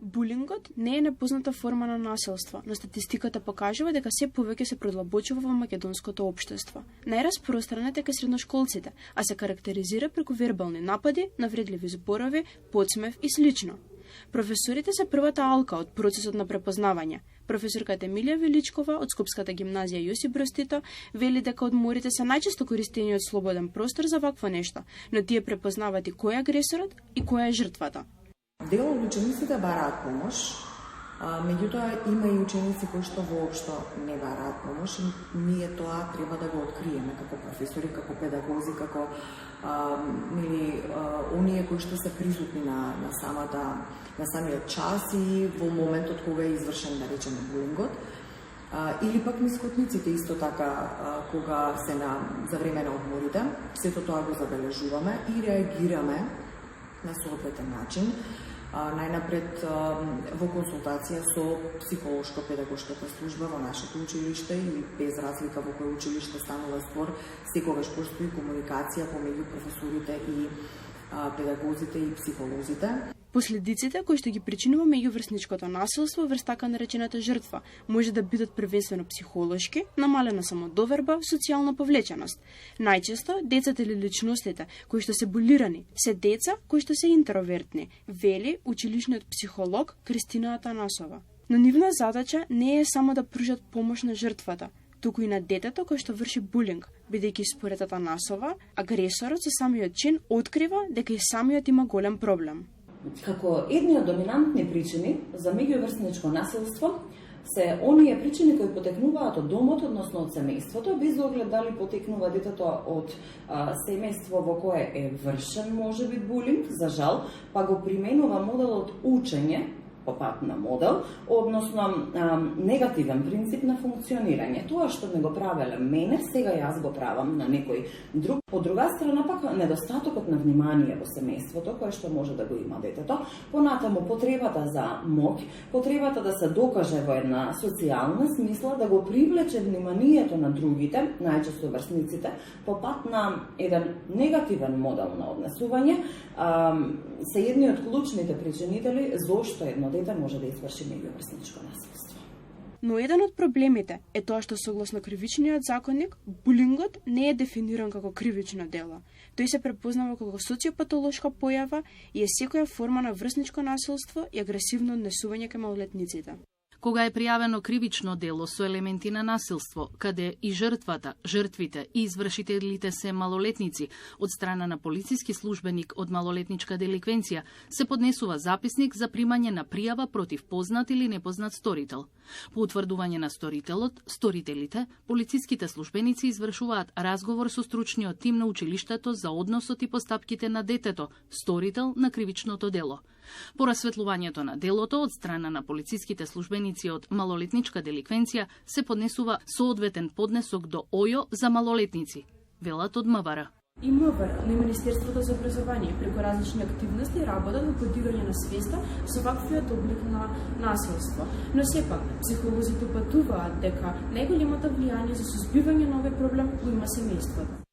Булингот не е непозната форма на насилство, но статистиката покажува дека се повеќе се продлабочува во македонското општество. Најраспространет е кај средношколците, а се карактеризира преку вербални напади, навредливи зборови, подсмев и слично. Професорите се првата алка од процесот на препознавање. Професорката Емилија Величкова од Скопската гимназија Јосип Брз Тито вели дека одморите се најчесто користениот слободен простор за вакво нешто, но тие препознаваат и кој е агресорот и која е жртвата. Дел од учениците бараат помош, меѓутоа има и ученици кои што воопшто не бараат помош и ние тоа треба да го откриеме како професори, како педагози, како оние кои што се присутни на самиот час и во моментот кога е извршен, да речеме, булингот. Или пак нискотниците исто така кога се за време на одморите, сето тоа го забележуваме и реагираме на соодветен начин. Најнапред во консултација со психолошко-педагошката служба во нашето училиште и без разлика во кој училиште станува збор, секогаш постои комуникација помеѓу професорите и педагозите и психолозите. Последиците кои што ги причинува меѓуврсничкото насилство врз така наречената жртва може да бидат првенствено психолошки, намалена самодоверба, социјална повлеченост. Најчесто децата или личностите кои што се булирани се деца кои што се интровертни, вели училишниот психолог Кристина Атанасова. Но нивна задача не е само да пружат помош на жртвата, туку и на детето кој што врши булинг, бидејќи според Атанасова, агресорот со самиот чин открива дека и самиот има голем проблем. Како едни од доминантни причини за меѓуврсничко насилство се оние причини кои потекнуваат од домот, односно од семејството, без оглед дали потекнува детето од семејство во кое е вршен можеби булинг, за жал, па го применува моделот учење по пат на модел, односно негативен принцип на функционирање. Тоа што не го правеле мене, сега јас го правам на некој друг. Од друга страна пак недостатокот на внимание во семејството, кое што може да го има детето, понатаму потребата за моќ, потребата да се докаже во една социјална смисла, да го привлече вниманието на другите, најчесто врсниците, по пат на еден негативен модел на однесување, се едни од клучните причинители зошто едно дете може да изврши меѓуврсничко насилство. Но еден од проблемите е тоа што согласно кривичниот законник, булингот не е дефиниран како кривично дело. Тој се препознава како социопатолошка појава и е секоја форма на врсничко насилство и агресивно однесување кај малолетниците. Кога е пријавено кривично дело со елементи на насилство, каде и жртвата, жртвите и извршителите се малолетници, од страна на полициски службеник од малолетничка деликвенција, се поднесува записник за примање на пријава против познат или непознат сторител. По утврдување на сторителите, полициските службеници извршуваат разговор со стручниот тим на училиштето за односот и постапките на детето, сторител на кривичното дело. По расветлувањето на делото од страна на полициските службеници од малолетничка деликвенција се поднесува соодветен поднесок до ОЈО за малолетници, велат од МВР. И МВР, но и Министерството за образование преку различни активности работат во подигање на свеста со ваквиот облик на насилство. Но сепак, психолозите упатуваат дека најголемото влијание за сузбивање на овој проблем го има семејството.